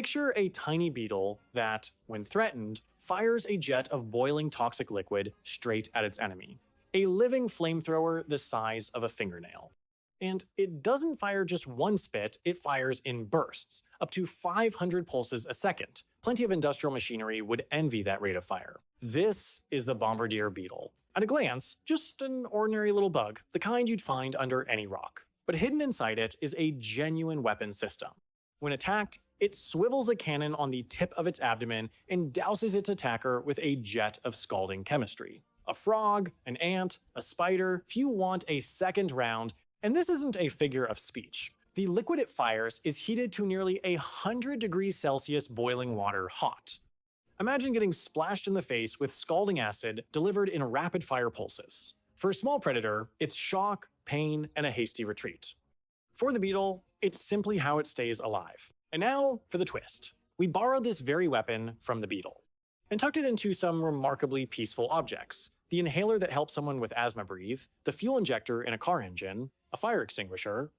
Picture a tiny beetle that, when threatened, fires a jet of boiling toxic liquid straight at its enemy. A living flamethrower the size of a fingernail. And it doesn't fire just one spit, it fires in bursts, up to 500 pulses a second. Plenty of industrial machinery would envy that rate of fire. This is the bombardier beetle. At a glance, just an ordinary little bug, the kind you'd find under any rock. But hidden inside it is a genuine weapon system. When attacked, it swivels a cannon on the tip of its abdomen and douses its attacker with a jet of scalding chemistry. A frog, an ant, a spider, few want a second round, and this isn't a figure of speech. The liquid it fires is heated to nearly 100 degrees Celsius boiling water hot. Imagine getting splashed in the face with scalding acid delivered in rapid-fire pulses. For a small predator, it's shock, pain, and a hasty retreat. For the beetle, it's simply how it stays alive. And now for the twist. We borrowed this very weapon from the beetle and tucked it into some remarkably peaceful objects. The inhaler that helps someone with asthma breathe, the fuel injector in a car engine, a fire extinguisher.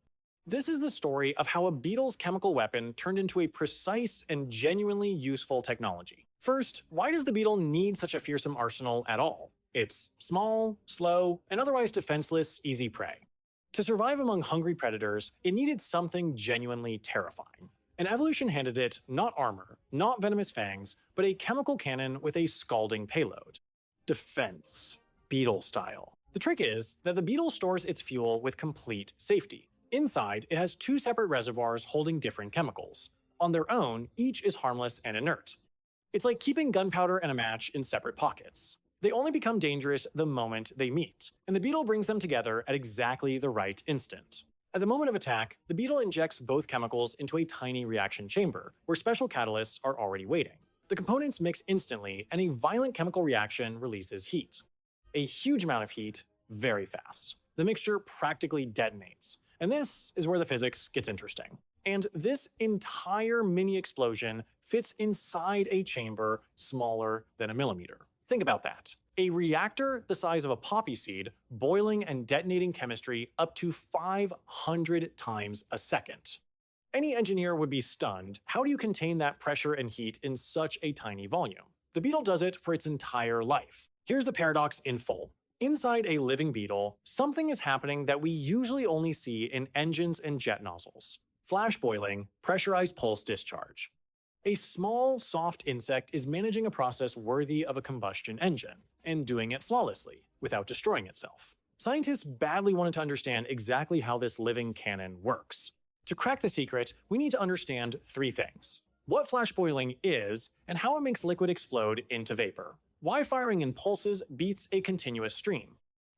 This is the story of how a beetle's chemical weapon turned into a precise and genuinely useful technology. First, why does the beetle need such a fearsome arsenal at all? It's small, slow, and otherwise defenseless, easy prey. To survive among hungry predators, it needed something genuinely terrifying. And evolution handed it not armor, not venomous fangs, but a chemical cannon with a scalding payload. Defense. Beetle style. The trick is that the beetle stores its fuel with complete safety. Inside, it has two separate reservoirs holding different chemicals. On their own, each is harmless and inert. It's like keeping gunpowder and a match in separate pockets. They only become dangerous the moment they meet, and the beetle brings them together at exactly the right instant. At the moment of attack, the beetle injects both chemicals into a tiny reaction chamber, where special catalysts are already waiting. The components mix instantly, and a violent chemical reaction releases heat. A huge amount of heat, very fast. The mixture practically detonates. And this is where the physics gets interesting. And this entire mini explosion fits inside a chamber smaller than a millimeter. Think about that. A reactor the size of a poppy seed, boiling and detonating chemistry up to 500 times a second. Any engineer would be stunned. How do you contain that pressure and heat in such a tiny volume? The beetle does it for its entire life. Here's the paradox in full. Inside a living beetle, something is happening that we usually only see in engines and jet nozzles. Flash boiling, pressurized pulse discharge. A small, soft insect is managing a process worthy of a combustion engine, and doing it flawlessly, without destroying itself. Scientists badly wanted to understand exactly how this living cannon works. To crack the secret, we need to understand three things: what flash boiling is, and how it makes liquid explode into vapor; why firing in pulses beats a continuous stream;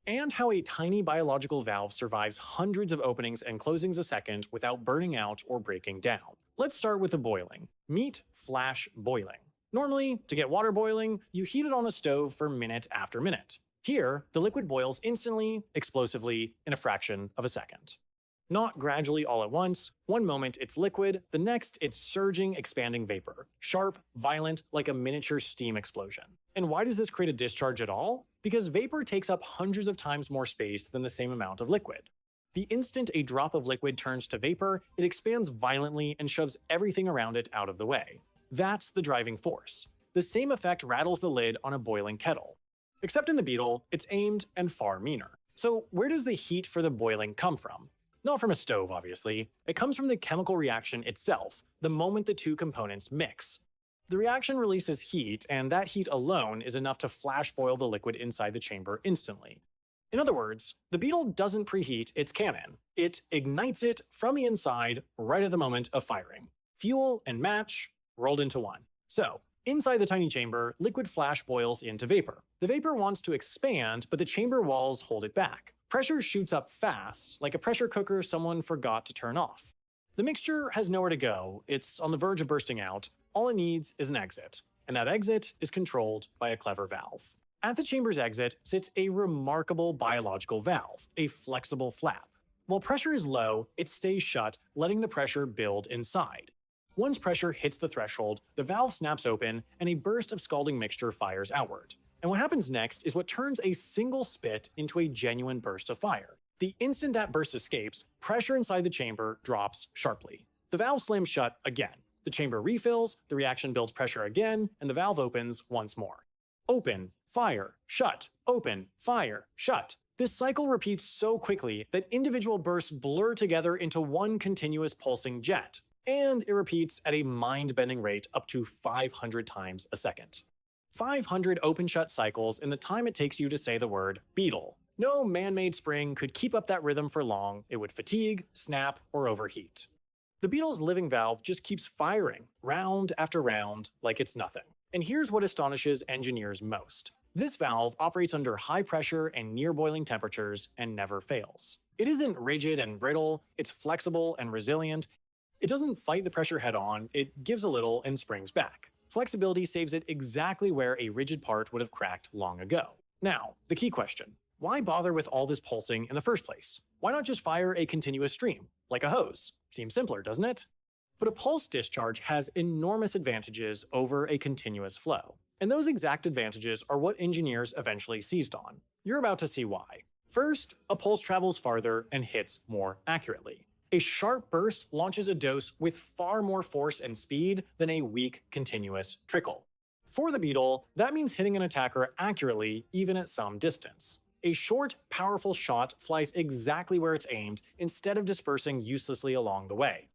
and how a tiny biological valve survives hundreds of openings and closings a second without burning out or breaking down. Let's start with the boiling. Meet flash boiling. Normally, to get water boiling, you heat it on a stove for minute after minute. Here, the liquid boils instantly, explosively, in a fraction of a second. Not gradually all at once. One moment it's liquid, the next it's surging, expanding vapor. Sharp, violent, like a miniature steam explosion. And why does this create a discharge at all? Because vapor takes up hundreds of times more space than the same amount of liquid. The instant a drop of liquid turns to vapor, it expands violently and shoves everything around it out of the way. That's the driving force. The same effect rattles the lid on a boiling kettle. Except in the beetle, it's aimed and far meaner. So where does the heat for the boiling come from? Not from a stove, obviously. It comes from the chemical reaction itself, the moment the two components mix. The reaction releases heat, and that heat alone is enough to flash boil the liquid inside the chamber instantly. In other words, the beetle doesn't preheat its cannon. It ignites it from the inside right at the moment of firing. Fuel and match rolled into one. So, inside the tiny chamber, liquid flash boils into vapor. The vapor wants to expand, but the chamber walls hold it back. Pressure shoots up fast, like a pressure cooker someone forgot to turn off. The mixture has nowhere to go. It's on the verge of bursting out. All it needs is an exit, and that exit is controlled by a clever valve. At the chamber's exit sits a remarkable biological valve, a flexible flap. While pressure is low, it stays shut, letting the pressure build inside. Once pressure hits the threshold, the valve snaps open and a burst of scalding mixture fires outward. And what happens next is what turns a single spit into a genuine burst of fire. The instant that burst escapes, pressure inside the chamber drops sharply. The valve slams shut again. The chamber refills, the reaction builds pressure again, and the valve opens once more. Open, fire, shut, open, fire, shut. This cycle repeats so quickly that individual bursts blur together into one continuous pulsing jet, and it repeats at a mind-bending rate up to 500 times a second. 500 open-shut cycles in the time it takes you to say the word beetle. No man-made spring could keep up that rhythm for long. It would fatigue, snap, or overheat. The beetle's living valve just keeps firing, round after round, like it's nothing. And here's what astonishes engineers most. This valve operates under high pressure and near boiling temperatures and never fails. It isn't rigid and brittle, it's flexible and resilient. It doesn't fight the pressure head-on, it gives a little and springs back. Flexibility saves it exactly where a rigid part would have cracked long ago. Now, the key question. Why bother with all this pulsing in the first place? Why not just fire a continuous stream, like a hose? Seems simpler, doesn't it? But a pulse discharge has enormous advantages over a continuous flow. And those exact advantages are what engineers eventually seized on. You're about to see why. First, a pulse travels farther and hits more accurately. A sharp burst launches a dose with far more force and speed than a weak, continuous trickle. For the beetle, that means hitting an attacker accurately even at some distance. A short, powerful shot flies exactly where it's aimed instead of dispersing uselessly along the way.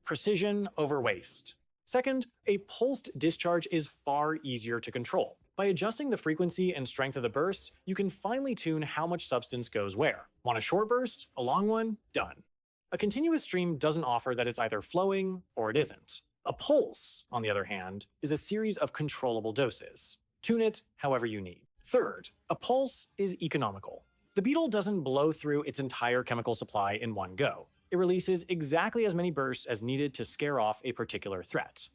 Precision over waste. Second, a pulsed discharge is far easier to control. By adjusting the frequency and strength of the bursts, you can finely tune how much substance goes where. Want a short burst? A long one? Done. A continuous stream doesn't offer that it's either flowing or it isn't. A pulse, on the other hand, is a series of controllable doses. Tune it however you need. Third, a pulse is economical. The beetle doesn't blow through its entire chemical supply in one go. It releases exactly as many bursts as needed to scare off a particular threat.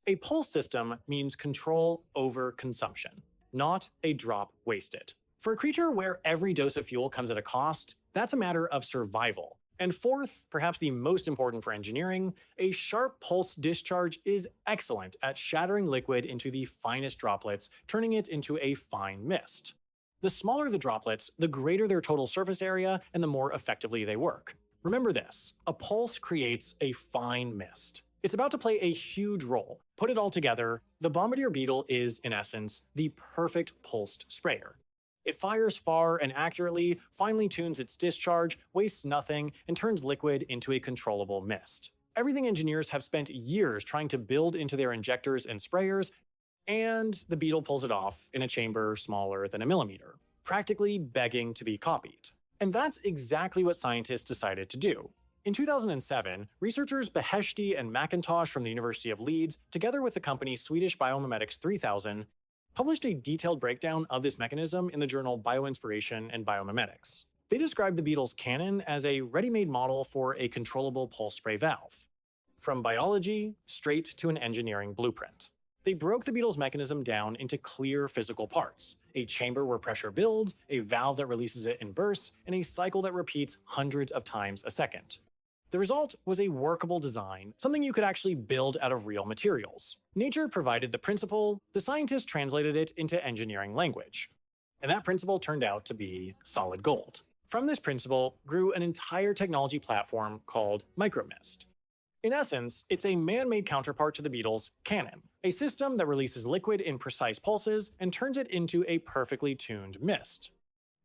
A pulse system means control over consumption, not a drop wasted. For a creature where every dose of fuel comes at a cost, that's a matter of survival. And fourth, perhaps the most important for engineering, a sharp pulse discharge is excellent at shattering liquid into the finest droplets, turning it into a fine mist. The smaller the droplets, the greater their total surface area and the more effectively they work. Remember this, a pulse creates a fine mist. It's about to play a huge role. Put it all together, the bombardier beetle is, in essence, the perfect pulsed sprayer. It fires far and accurately, finely tunes its discharge, wastes nothing, and turns liquid into a controllable mist. Everything engineers have spent years trying to build into their injectors and sprayers, and the beetle pulls it off in a chamber smaller than a millimeter, practically begging to be copied. And that's exactly what scientists decided to do. In 2007, researchers Beheshti and McIntosh from the University of Leeds, together with the company Swedish Biomimetics 3000, published a detailed breakdown of this mechanism in the journal Bioinspiration and Biomimetics. They described the beetle's cannon as a ready-made model for a controllable pulse spray valve. From biology, straight to an engineering blueprint. They broke the beetle's mechanism down into clear physical parts, a chamber where pressure builds, a valve that releases it in bursts, and a cycle that repeats hundreds of times a second. The result was a workable design, something you could actually build out of real materials. Nature provided the principle, the scientists translated it into engineering language. And that principle turned out to be solid gold. From this principle grew an entire technology platform called µMist. In essence, it's a man-made counterpart to the beetle's cannon, a system that releases liquid in precise pulses and turns it into a perfectly tuned mist.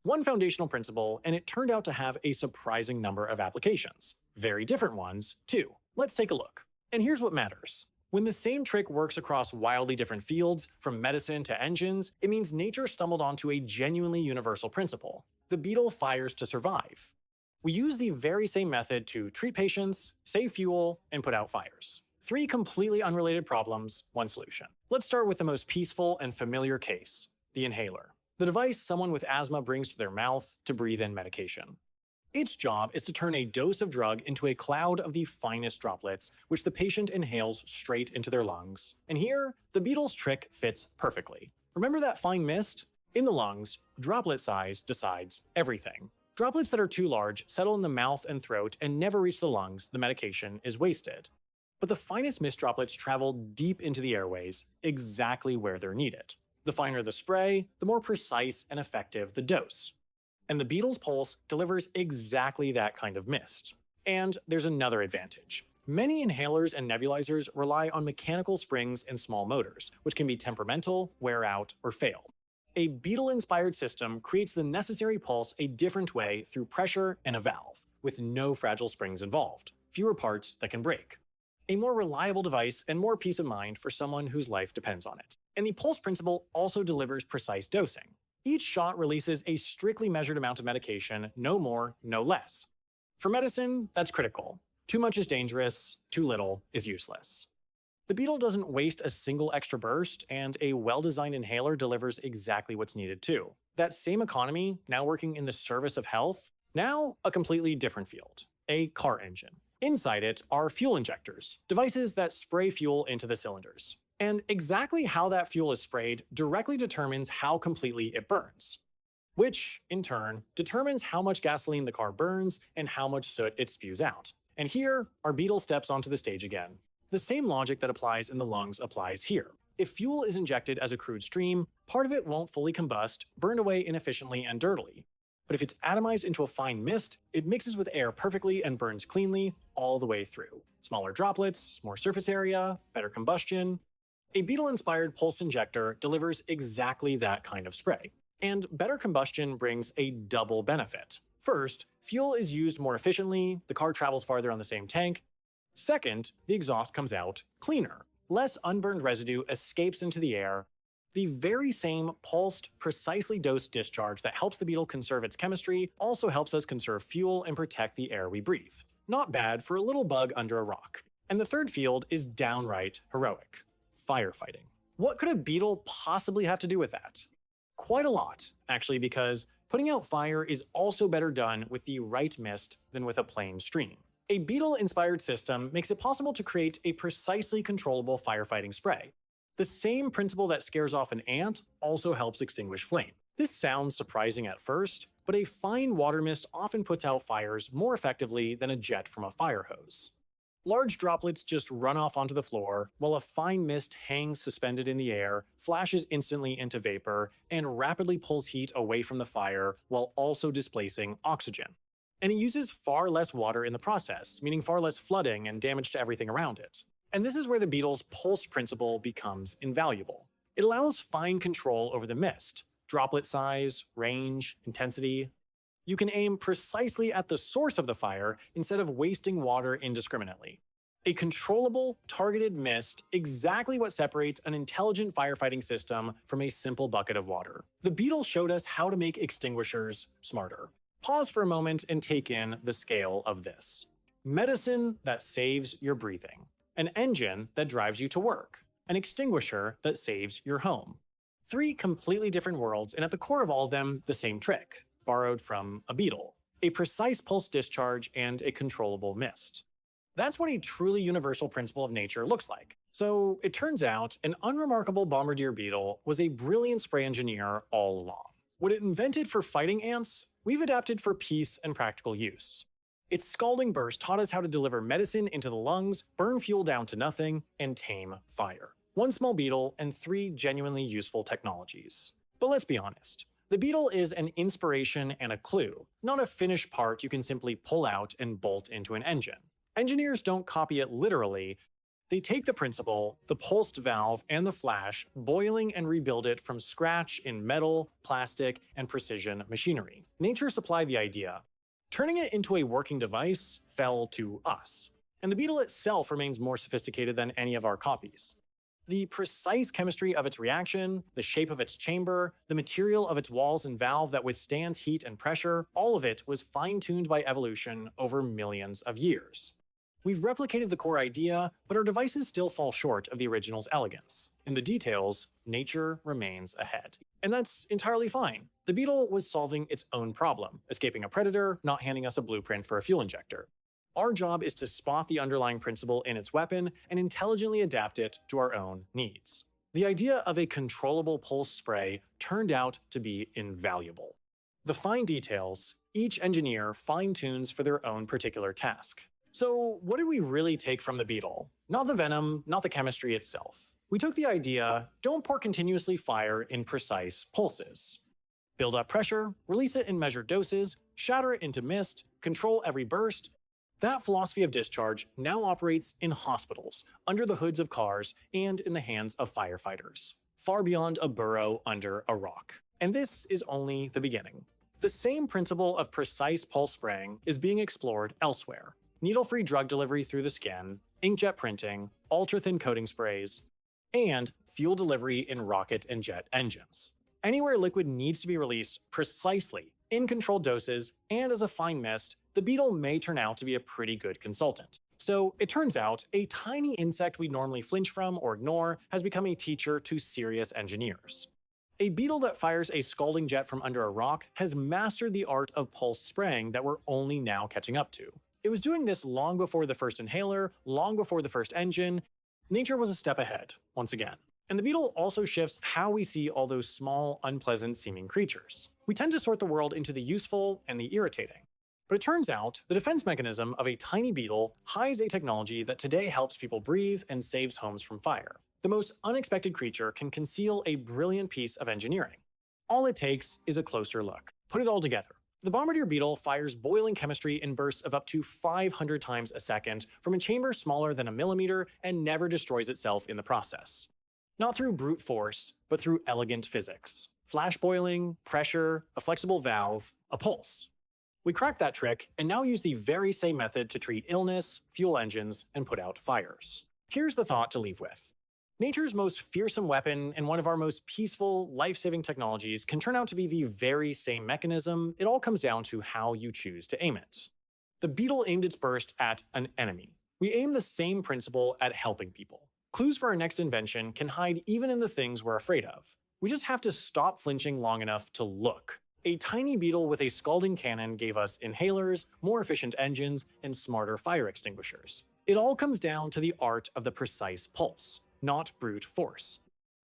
One foundational principle, and it turned out to have a surprising number of applications. Very different ones, too. Let's take a look. And here's what matters. When the same trick works across wildly different fields, from medicine to engines, it means nature stumbled onto a genuinely universal principle. The beetle fires to survive. We use the very same method to treat patients, save fuel, and put out fires. 3 completely unrelated problems, 1 solution. Let's start with the most peaceful and familiar case, the inhaler. The device someone with asthma brings to their mouth to breathe in medication. Its job is to turn a dose of drug into a cloud of the finest droplets, which the patient inhales straight into their lungs. And here, the beetle's trick fits perfectly. Remember that fine mist? In the lungs, droplet size decides everything. Droplets that are too large settle in the mouth and throat and never reach the lungs, the medication is wasted. But the finest mist droplets travel deep into the airways, exactly where they're needed. The finer the spray, the more precise and effective the dose. And the beetle's pulse delivers exactly that kind of mist. And there's another advantage. Many inhalers and nebulizers rely on mechanical springs and small motors, which can be temperamental, wear out, or fail. A beetle-inspired system creates the necessary pulse a different way through pressure and a valve, with no fragile springs involved, fewer parts that can break. A more reliable device and more peace of mind for someone whose life depends on it. And the pulse principle also delivers precise dosing. Each shot releases a strictly measured amount of medication, no more, no less. For medicine, that's critical. Too much is dangerous, too little is useless. The beetle doesn't waste a single extra burst, and a well-designed inhaler delivers exactly what's needed too. That same economy, now working in the service of health, now a completely different field, a car engine. Inside it are fuel injectors, devices that spray fuel into the cylinders. And exactly how that fuel is sprayed directly determines how completely it burns, which, in turn, determines how much gasoline the car burns and how much soot it spews out. And here, our beetle steps onto the stage again. The same logic that applies in the lungs applies here. If fuel is injected as a crude stream, part of it won't fully combust, burned away inefficiently and dirtily. But if it's atomized into a fine mist, it mixes with air perfectly and burns cleanly all the way through. Smaller droplets, more surface area, better combustion. A beetle-inspired pulse injector delivers exactly that kind of spray. And better combustion brings a double benefit. First, fuel is used more efficiently, the car travels farther on the same tank. Second, the exhaust comes out cleaner. Less unburned residue escapes into the air. The very same pulsed, precisely dosed discharge that helps the beetle conserve its chemistry also helps us conserve fuel and protect the air we breathe. Not bad for a little bug under a rock. And the third field is downright heroic: firefighting. What could a beetle possibly have to do with that? Quite a lot, actually, because putting out fire is also better done with the right mist than with a plain stream. A beetle-inspired system makes it possible to create a precisely controllable firefighting spray. The same principle that scares off an ant also helps extinguish flame. This sounds surprising at first, but a fine water mist often puts out fires more effectively than a jet from a fire hose. Large droplets just run off onto the floor, while a fine mist hangs suspended in the air, flashes instantly into vapor, and rapidly pulls heat away from the fire while also displacing oxygen. And it uses far less water in the process, meaning far less flooding and damage to everything around it. And this is where the beetle's pulse principle becomes invaluable. It allows fine control over the mist, droplet size, range, intensity. You can aim precisely at the source of the fire instead of wasting water indiscriminately. A controllable, targeted mist, exactly what separates an intelligent firefighting system from a simple bucket of water. The beetle showed us how to make extinguishers smarter. Pause for a moment and take in the scale of this. Medicine that saves your breathing. An engine that drives you to work. An extinguisher that saves your home. Three completely different worlds, and at the core of all of them, the same trick, borrowed from a beetle. A precise pulse discharge and a controllable mist. That's what a truly universal principle of nature looks like. So it turns out an unremarkable bombardier beetle was a brilliant spray engineer all along. What it invented for fighting ants, we've adapted for peace and practical use. Its scalding burst taught us how to deliver medicine into the lungs, burn fuel down to nothing, and tame fire. One small beetle and three genuinely useful technologies. But let's be honest. The beetle is an inspiration and a clue, not a finished part you can simply pull out and bolt into an engine. Engineers don't copy it literally. They take the principle, the pulsed valve, and the flash, boiling and rebuild it from scratch in metal, plastic, and precision machinery. Nature supplied the idea. Turning it into a working device fell to us. And the beetle itself remains more sophisticated than any of our copies. The precise chemistry of its reaction, the shape of its chamber, the material of its walls and valve that withstands heat and pressure, all of it was fine-tuned by evolution over millions of years. We've replicated the core idea, but our devices still fall short of the original's elegance. In the details, nature remains ahead. And that's entirely fine. The beetle was solving its own problem, escaping a predator, not handing us a blueprint for a fuel injector. Our job is to spot the underlying principle in its weapon and intelligently adapt it to our own needs. The idea of a controllable pulse spray turned out to be invaluable. The fine details, each engineer fine-tunes for their own particular task. So what did we really take from the beetle? Not the venom, not the chemistry itself. We took the idea, don't pour continuously fire in precise pulses. Build up pressure, release it in measured doses, shatter it into mist, control every burst. That philosophy of discharge now operates in hospitals, under the hoods of cars, and in the hands of firefighters, far beyond a burrow under a rock. And this is only the beginning. The same principle of precise pulse spraying is being explored elsewhere. Needle-free drug delivery through the skin, inkjet printing, ultra-thin coating sprays, and fuel delivery in rocket and jet engines. Anywhere liquid needs to be released precisely, in controlled doses, and as a fine mist, the beetle may turn out to be a pretty good consultant. So it turns out, a tiny insect we normally flinch from or ignore has become a teacher to serious engineers. A beetle that fires a scalding jet from under a rock has mastered the art of pulse spraying that we're only now catching up to. It was doing this long before the first inhaler, long before the first engine. Nature was a step ahead, once again. And the beetle also shifts how we see all those small, unpleasant-seeming creatures. We tend to sort the world into the useful and the irritating. But it turns out, the defense mechanism of a tiny beetle hides a technology that today helps people breathe and saves homes from fire. The most unexpected creature can conceal a brilliant piece of engineering. All it takes is a closer look. Put it all together. The bombardier beetle fires boiling chemistry in bursts of up to 500 times a second from a chamber smaller than a millimeter and never destroys itself in the process. Not through brute force, but through elegant physics. Flash boiling, pressure, a flexible valve, a pulse. We cracked that trick and now use the very same method to treat illness, fuel engines, and put out fires. Here's the thought to leave with. Nature's most fearsome weapon and one of our most peaceful, life-saving technologies can turn out to be the very same mechanism. It all comes down to how you choose to aim it. The beetle aimed its burst at an enemy. We aim the same principle at helping people. Clues for our next invention can hide even in the things we're afraid of. We just have to stop flinching long enough to look. A tiny beetle with a scalding cannon gave us inhalers, more efficient engines, and smarter fire extinguishers. It all comes down to the art of the precise pulse, not brute force.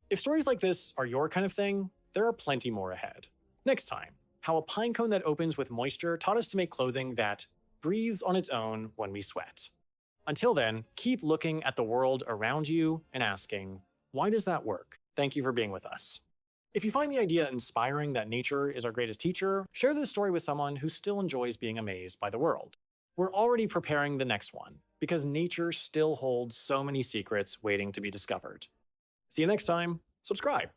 If stories like this are your kind of thing, there are plenty more ahead. Next time, how a pine cone that opens with moisture taught us to make clothing that breathes on its own when we sweat. Until then, keep looking at the world around you and asking, why does that work? Thank you for being with us. If you find the idea inspiring that nature is our greatest teacher, share this story with someone who still enjoys being amazed by the world. We're already preparing the next one, because nature still holds so many secrets waiting to be discovered. See you next time. Subscribe.